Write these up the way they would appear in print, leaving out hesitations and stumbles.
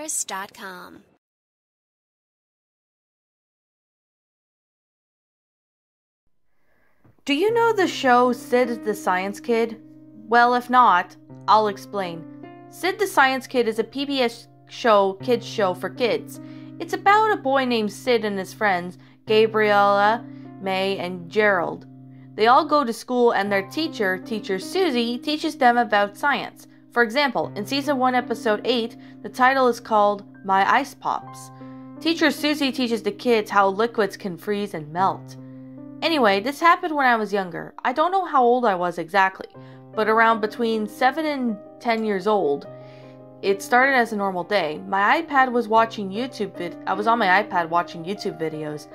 Tay11.com. Do you know the show Sid the Science Kid? Well, if not, I'll explain. Sid the Science Kid is a PBS kids show for kids. It's about a boy named Sid and his friends, Gabriella, May, and Gerald. They all go to school and their teacher Susie, teaches them about science. For example, in Season 1, Episode 8, the title is called My Ice Pops. Teacher Susie teaches the kids how liquids can freeze and melt. Anyway, this happened when I was younger. I don't know how old I was exactly, but around between 7 and 10 years old. It started as a normal day. My iPad was watching I was on my iPad watching YouTube videos.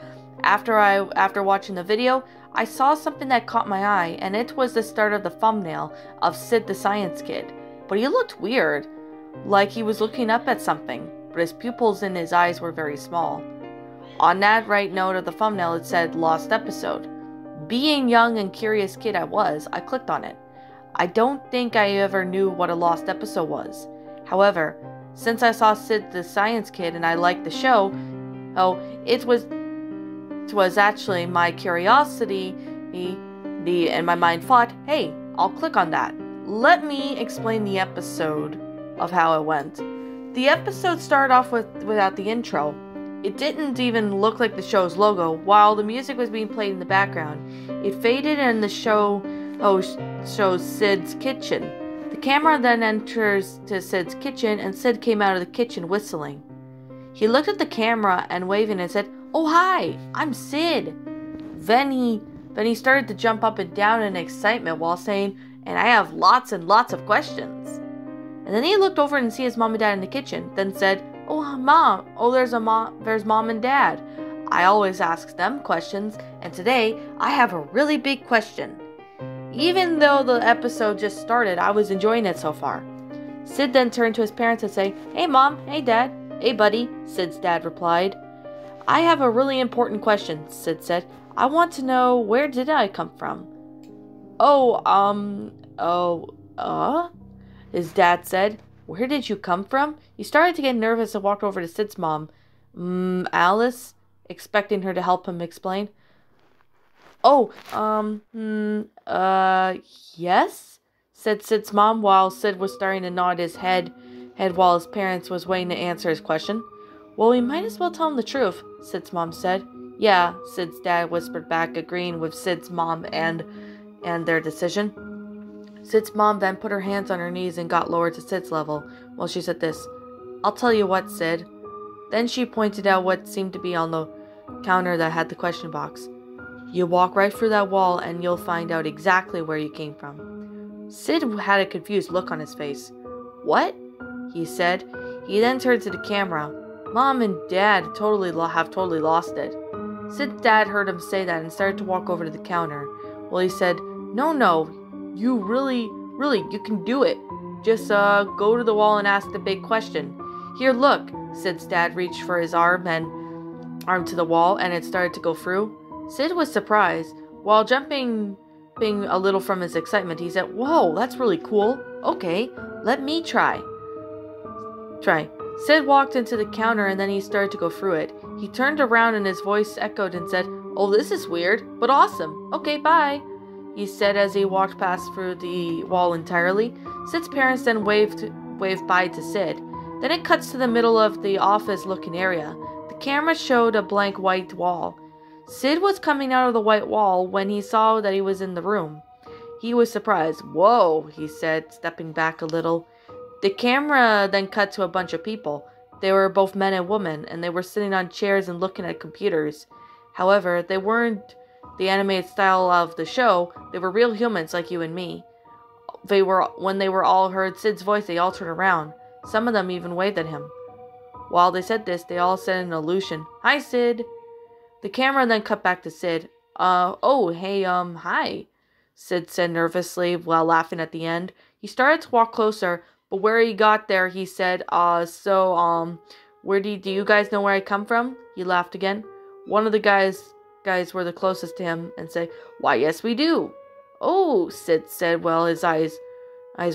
After watching the video, I saw something that caught my eye, and it was the start of the thumbnail of Sid the Science Kid. But he looked weird, like he was looking up at something, but his pupils in his eyes were very small. On that right note of the thumbnail, it said Lost Episode. Being young and curious kid I was, I clicked on it. I don't think I ever knew what a lost episode was. However, since I saw Sid the Science Kid and I liked the show, it was actually my curiosity, and my mind thought, hey, I'll click on that. Let me explain the episode of how it went. The episode started off without the intro. It didn't even look like the show's logo. While the music was being played in the background, it faded and the show shows Sid's kitchen. The camera then enters to Sid's kitchen and Sid came out of the kitchen whistling. He looked at the camera and waving and said, "Oh hi, I'm Sid." Then he started to jump up and down in excitement while saying, "And I have lots and lots of questions." And then he looked over and see his mom and dad in the kitchen, then said, "Oh, Mom. Oh, there's Mom and Dad. I always ask them questions, and today I have a really big question." Even though the episode just started, I was enjoying it so far. Sid then turned to his parents and said, "Hey, Mom. Hey, Dad. Hey, buddy," Sid's dad replied. "I have a really important question," Sid said. "I want to know, where did I come from?" His dad said. "Where did you come from?" He started to get nervous and walked over to Sid's mom. Alice?" expecting her to help him explain. Yes?" said Sid's mom while Sid was starting to nod his head while his parents was waiting to answer his question. "Well, we might as well tell him the truth," Sid's mom said. "Yeah," Sid's dad whispered back, agreeing with Sid's mom and their decision. Sid's mom then put her hands on her knees and got lower to Sid's level while she said this. "I'll tell you what, Sid." Then she pointed out what seemed to be on the counter that had the question box. "You walk right through that wall and you'll find out exactly where you came from." Sid had a confused look on his face. "What?" he said. He then turned to the camera. Mom and Dad have totally lost it. Sid's dad heard him say that and started to walk over to the counter. Well, he said, No, you really, you can do it. Just go to the wall and ask the big question." "Here, look." Sid's dad reached for his arm to the wall and it started to go through. Sid was surprised. While jumping a little from his excitement, he said, "Whoa, that's really cool. Okay, let me try." Sid walked into the counter and then he started to go through it. He turned around and his voice echoed and said, "Oh, this is weird, but awesome. Okay, bye," he said as he walked past through the wall entirely. Sid's parents then waved bye to Sid. Then it cuts to the middle of the office-looking area. The camera showed a blank white wall. Sid was coming out of the white wall when he saw that he was in the room. He was surprised. "Whoa," he said, stepping back a little. The camera then cut to a bunch of people. They were both men and women, and they were sitting on chairs and looking at computers. However, they weren't the animated style of the show. They were real humans like you and me. When they all heard Sid's voice, they all turned around. Some of them even waved at him. While they said this, they all said in illusion, "Hi, Sid." The camera then cut back to Sid. Hi," Sid said nervously while laughing at the end. He started to walk closer, but where he got there, he said, where do you guys know where I come from?" He laughed again. One of the guys were the closest to him and said, "Why, yes, we do." "Oh," Sid said, while his eyes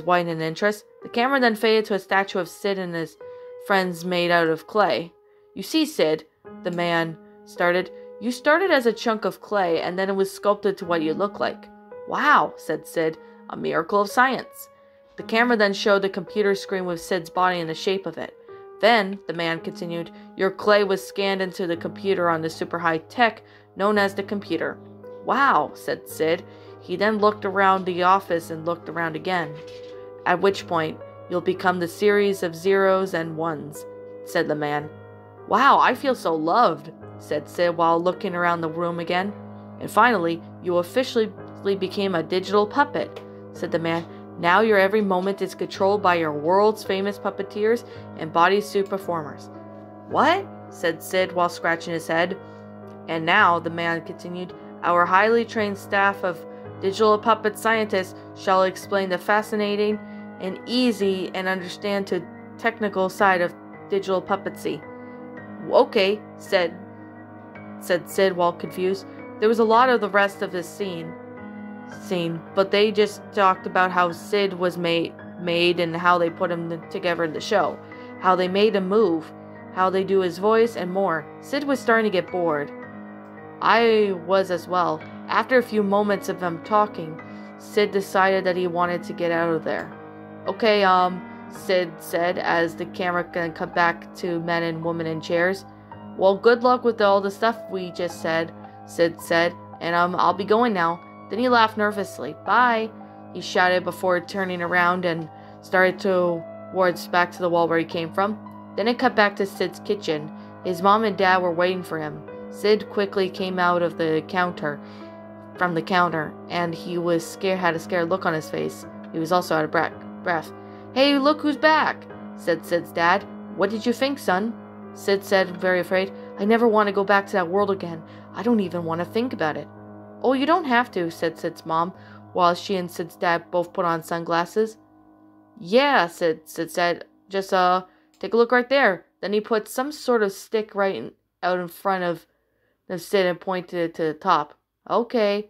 widened in interest. The camera then faded to a statue of Sid and his friends made out of clay. You see, Sid, the man started, you started as a chunk of clay and then it was sculpted to what you look like. Wow, said Sid, a miracle of science. The camera then showed the computer screen with Sid's body in the shape of it. Then, the man continued, your clay was scanned into the computer on the super high tech known as the computer. Wow, said Sid. He then looked around the office and looked around again. At which point, you'll become the series of zeros and ones, said the man. Wow, I feel so loved, said Sid while looking around the room again. And finally, you officially became a digital puppet, said the man. Now your every moment is controlled by your world's famous puppeteers and bodysuit performers. What? Said Sid while scratching his head. And now, the man continued, our highly trained staff of digital puppet scientists shall explain the fascinating and easy and understand to technical side of digital puppetry. Okay, said Sid while confused. There was a lot of the rest of this scene, but they just talked about how Sid was made and how they put him together in the show, how they made him move, how they do his voice, and more. Sid was starting to get bored. I was as well. After a few moments of them talking, Sid decided that he wanted to get out of there. Okay, Sid said as the camera can cut back to men and women in chairs. Well, good luck with all the stuff we just said, Sid said, and I'll be going now. Then he laughed nervously. Bye, he shouted before turning around and started towards back to the wall where he came from. Then it cut back to Sid's kitchen. His mom and dad were waiting for him. Sid quickly came out of from the counter, and he was scared, had a scared look on his face. He was also out of breath. Hey, look who's back, said Sid's dad. What did you think, son? Sid said, very afraid. I never want to go back to that world again. I don't even want to think about it. Oh, you don't have to, said Sid's mom, while she and Sid's dad both put on sunglasses. Yeah, Sid said. Just, take a look right there. Then he put some sort of stick out in front of Sid and pointed it to the top. Okay,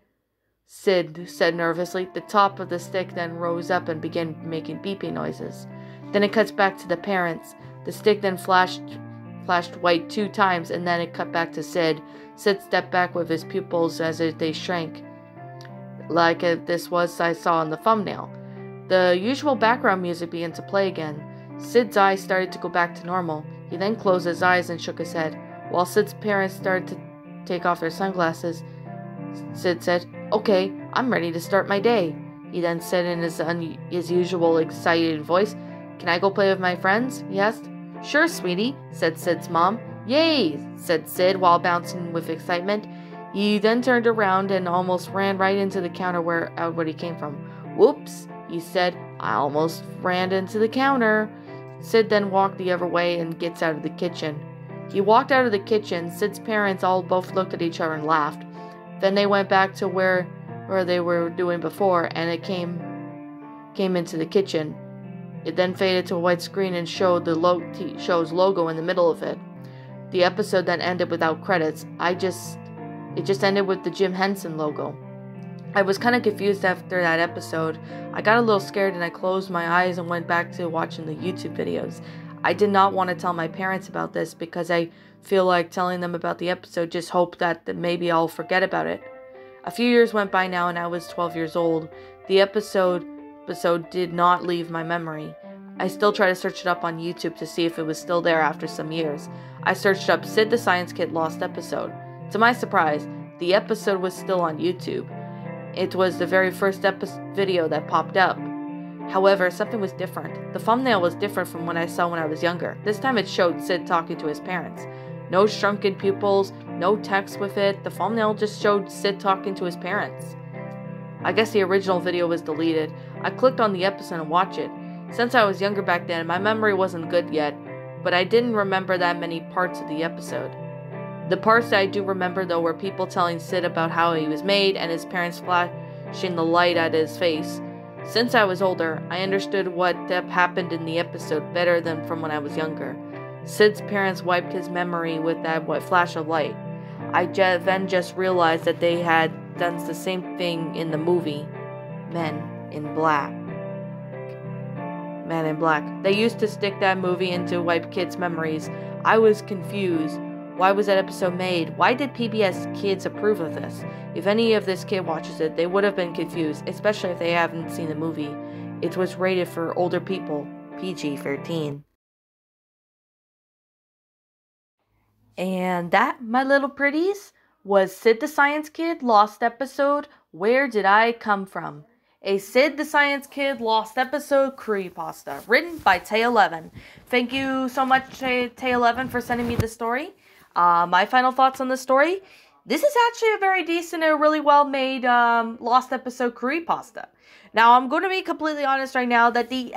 Sid said nervously. The top of the stick then rose up and began making beeping noises. Then it cuts back to the parents. The stick then flashed white 2 times, and then it cut back to Sid. Sid stepped back with his pupils as they shrank, like this was I saw in the thumbnail. The usual background music began to play again. Sid's eyes started to go back to normal. He then closed his eyes and shook his head. While Sid's parents started to take off their sunglasses, Sid said, Okay, I'm ready to start my day. He then said in his usual excited voice, Can I go play with my friends? He asked. Sure, sweetie, said Sid's mom. Yay, said Sid while bouncing with excitement. He then turned around and almost ran right into the counter where he came from. Whoops, he said. I almost ran into the counter. Sid then walked the other way and gets out of the kitchen. He walked out of the kitchen. Sid's parents all both looked at each other and laughed. Then they went back to where they were doing before, and it came into the kitchen. It then faded to a white screen and showed the show's logo in the middle of it. The episode then ended without credits. It just ended with the Jim Henson logo. I was kind of confused after that episode. I got a little scared and I closed my eyes and went back to watching the YouTube videos. I did not want to tell my parents about this because I feel like telling them about the episode just hope that maybe I'll forget about it. A few years went by now and I was 12 years old. The episode did not leave my memory. I still try to search it up on YouTube to see if it was still there after some years. I searched up Sid the Science Kid Lost Episode. To my surprise, the episode was still on YouTube. It was the very first video that popped up. However, something was different. The thumbnail was different from what I saw when I was younger. This time it showed Sid talking to his parents. No shrunken pupils, no text with it. The thumbnail just showed Sid talking to his parents. I guess the original video was deleted. I clicked on the episode and watched it. Since I was younger back then, my memory wasn't good yet, but I didn't remember that many parts of the episode. The parts that I do remember, though, were people telling Sid about how he was made and his parents flashing the light at his face. Since I was older, I understood what happened in the episode better than from when I was younger. Sid's parents wiped his memory with that flash of light. I then just realized that they had done the same thing in the movie Men in Black. Man in Black. They used to stick that movie in to wipe kids' memories. I was confused. Why was that episode made? Why did PBS Kids approve of this? If any of this kid watches it, they would have been confused, especially if they haven't seen the movie. It was rated for older people, PG-13. And that, my little pretties, was Sid the Science Kid Lost Episode, Where Did I Come From? A Sid the Science Kid Lost Episode creepypasta, written by Tay11. Thank you so much, Tay11, for sending me the story. My final thoughts on the story. This is actually a very decent and really well made Lost Episode creepypasta. Now, I'm going to be completely honest right now that the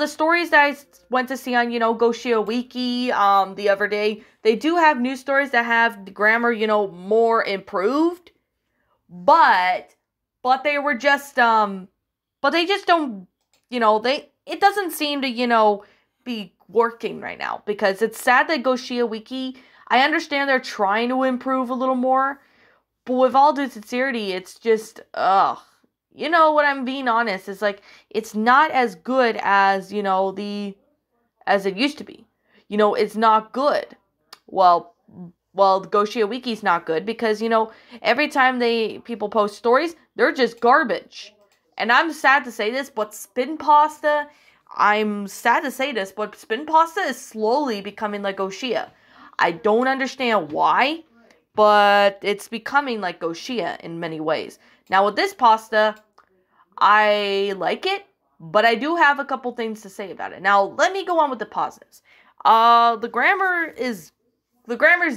stories that I went to see on, Goshio Wiki, the other day, they do have news stories that have the grammar, more improved, but they were just, but they just don't, it doesn't seem to, be working right now, because it's sad that Goshio Wiki, I understand they're trying to improve a little more, but with all due sincerity, it's just, what I'm being honest is like, it's not as good as, as it used to be. It's not good. Well, Goshio Wiki's not good because, every time people post stories, they're just garbage. And I'm sad to say this, but Spin Pasta is slowly becoming like Goshia. I don't understand why, but it's becoming like Goshia in many ways. Now with this pasta, I like it, but I do have a couple things to say about it. Now, let me go on with the positives. The grammar is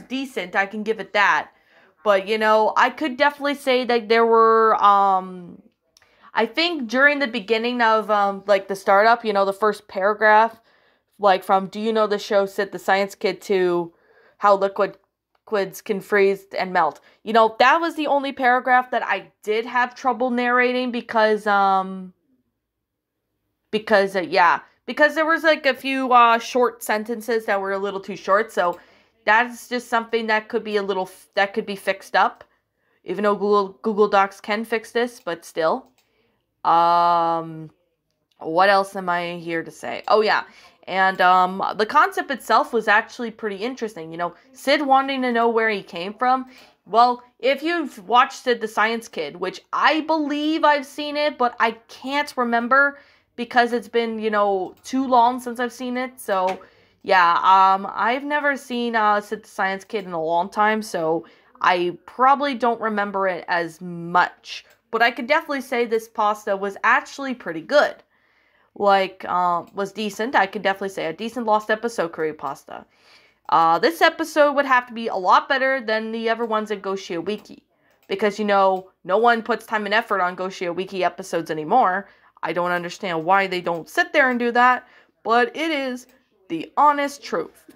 decent, I can give it that. But, I could definitely say that there were, I think during the beginning of, the startup, the first paragraph, from Do You Know the Show Sid the Science Kid to How Liquids Can Freeze and Melt. That was the only paragraph that I did have trouble narrating because there was a few short sentences that were a little too short, so that's just something that could be fixed up, even though Google Docs can fix this, but still. What else am I here to say? Oh yeah, and the concept itself was actually pretty interesting. Sid wanting to know where he came from. Well, if you've watched Sid the Science Kid, which I believe I've seen it, but I can't remember because it's been, too long since I've seen it. So, yeah, I've never seen Sid the Science Kid in a long time, so I probably don't remember it as much. But I could definitely say this pasta was actually pretty good. Was decent. I could definitely say a decent Lost Episode curry pasta. This episode would have to be a lot better than the other ones in Goshio Wiki. Because, no one puts time and effort on Goshio Wiki episodes anymore. I don't understand why they don't sit there and do that. But it is the honest truth.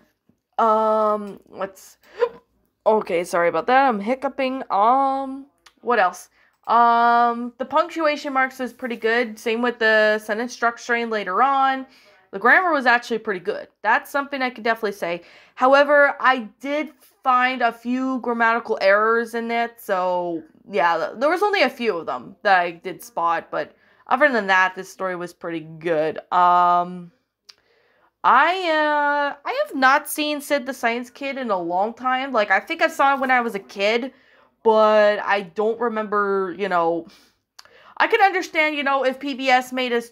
Okay, sorry about that. I'm hiccuping. What else? The punctuation marks was pretty good. Same with the sentence structuring later on. The grammar was actually pretty good. That's something I could definitely say. However, I did find a few grammatical errors in it. So, yeah, there was only a few of them that I did spot. But other than that, this story was pretty good. I have not seen Sid the Science Kid in a long time. I think I saw it when I was a kid. But I don't remember, I could understand, if PBS made a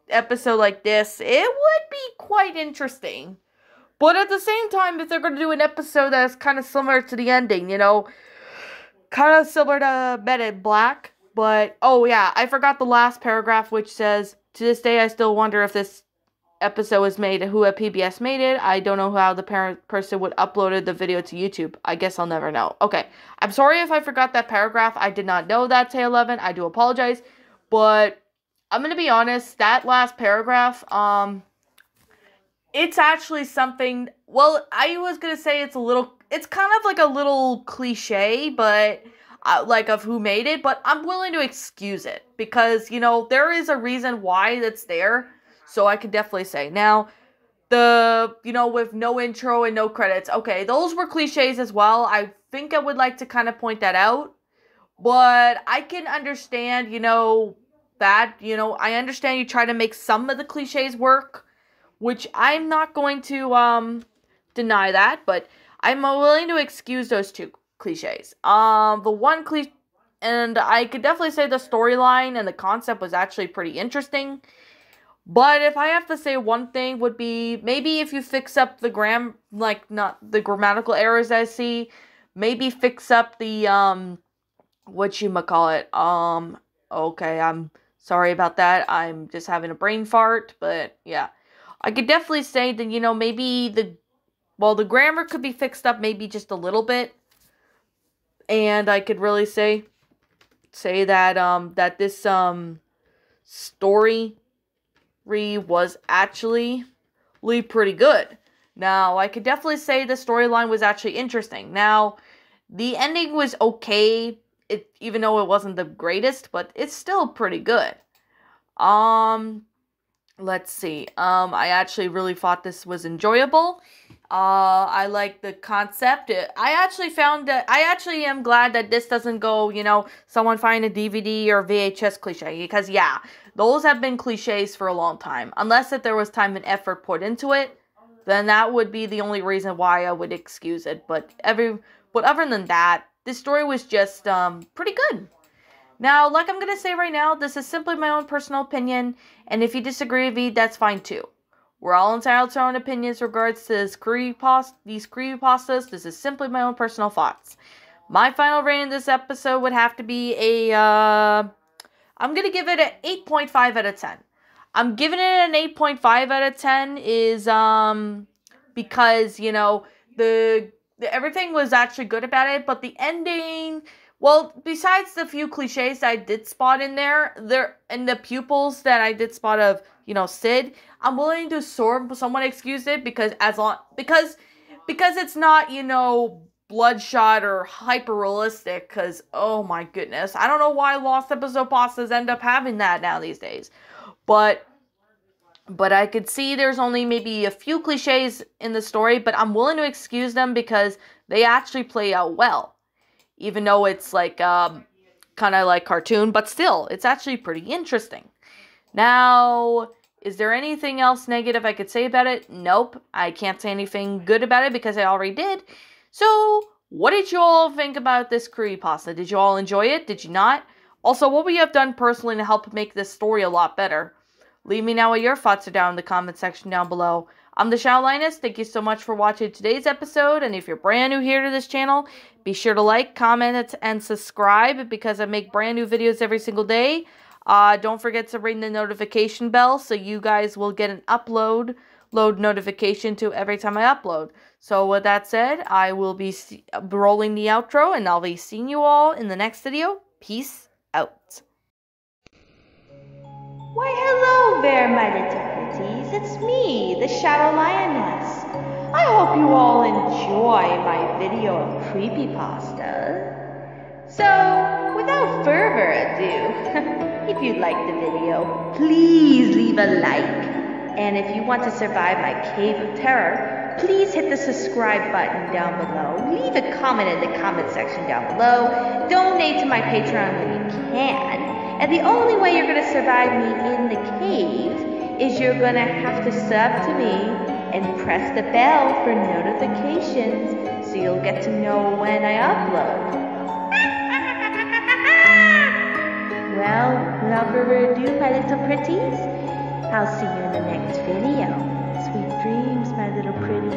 episode like this, it would be quite interesting. But at the same time, if they're going to do an episode that's kind of similar to the ending, kind of similar to Men in Black. But, oh yeah, I forgot the last paragraph, which says, to this day, I still wonder if this episode was made, who at PBS made it. I don't know how the parent person would uploaded the video to YouTube. I guess I'll never know. Okay, I'm sorry if I forgot that paragraph. I did not know that, Tay11. I do apologize. But I'm gonna be honest, that last paragraph, it's actually something, well, I was gonna say it's kind of like a little cliche, but of who made it, but I'm willing to excuse it because, there is a reason why that's there. So I could definitely say. Now, with no intro and no credits. Okay, those were cliches as well. I think I would like to kind of point that out. But I can understand, that, you know, I understand you try to make some of the cliches work, which I'm not going to deny that, but I'm willing to excuse those two cliches. The one cliche, and I could definitely say the storyline and the concept was actually pretty interesting. But if I have to say one thing, would be maybe if you fix up the not the grammatical errors I see, maybe fix up the whatchamacallit. Okay, I'm sorry about that. I'm just having a brain fart, but yeah. I could definitely say that, you know, maybe the grammar could be fixed up maybe just a little bit. And I could really say that that this story was actually pretty good. Now, I could definitely say the storyline was actually interesting. Now, the ending was okay, even though it wasn't the greatest, but it's still pretty good. Let's see. I actually really thought this was enjoyable. I like the concept. I actually am glad that this doesn't go, you know, someone find a DVD or VHS cliche, because yeah, those have been cliches for a long time. Unless that there was time and effort put into it, then that would be the only reason why I would excuse it. But other than that, this story was just pretty good. Now, like I'm going to say right now, this is simply my own personal opinion, and if you disagree with me, that's fine too. We're all entitled to our own opinions regards to these creepypastas. This is simply my own personal thoughts. My final rating of this episode would have to be I'm going to give it an 8.5 out of 10. I'm giving it an 8.5 out of 10 is because, you know, everything was actually good about it, but the ending, well, besides the few cliches I did spot in there and the pupils that I did spot of, you know, Sid, I'm willing to somewhat excuse it because it's not, you know, bloodshot or hyper realistic, because oh my goodness, I don't know why lost episode pastas end up having that now these days, but I could see there's only maybe a few cliches in the story, but I'm willing to excuse them because they actually play out well. Even though it's like, kind of like cartoon, but still, it's actually pretty interesting. Now, is there anything else negative I could say about it? Nope. I can't say anything good about it because I already did. So, what did you all think about this creepypasta? Did you all enjoy it? Did you not? Also, what would you have done personally to help make this story a lot better? Leave me know what your thoughts are down in the comment section down below. I'm the Linus. Thank you so much for watching today's episode, and if you're brand new here to this channel, be sure to like, comment, and subscribe because I make brand new videos every single day. Don't forget to ring the notification bell so you guys will get an load notification to every time I upload. So with that said, I will be rolling the outro, and I'll be seeing you all in the next video. Peace out. Why, hello there, my little pretties. It's me, the Shadow Lioness. I hope you all enjoy my video of creepypasta. So, without further ado, if you liked the video, please leave a like. And if you want to survive my cave of terror, please hit the subscribe button down below. Leave a comment in the comment section down below. Donate to my Patreon when you can. And the only way you're going to survive me in the cave is you're going to have to sub to me and press the bell for notifications so you'll get to know when I upload. Well, without further ado, my little pretties, I'll see you in the next video. Sweet dreams, my little pretties.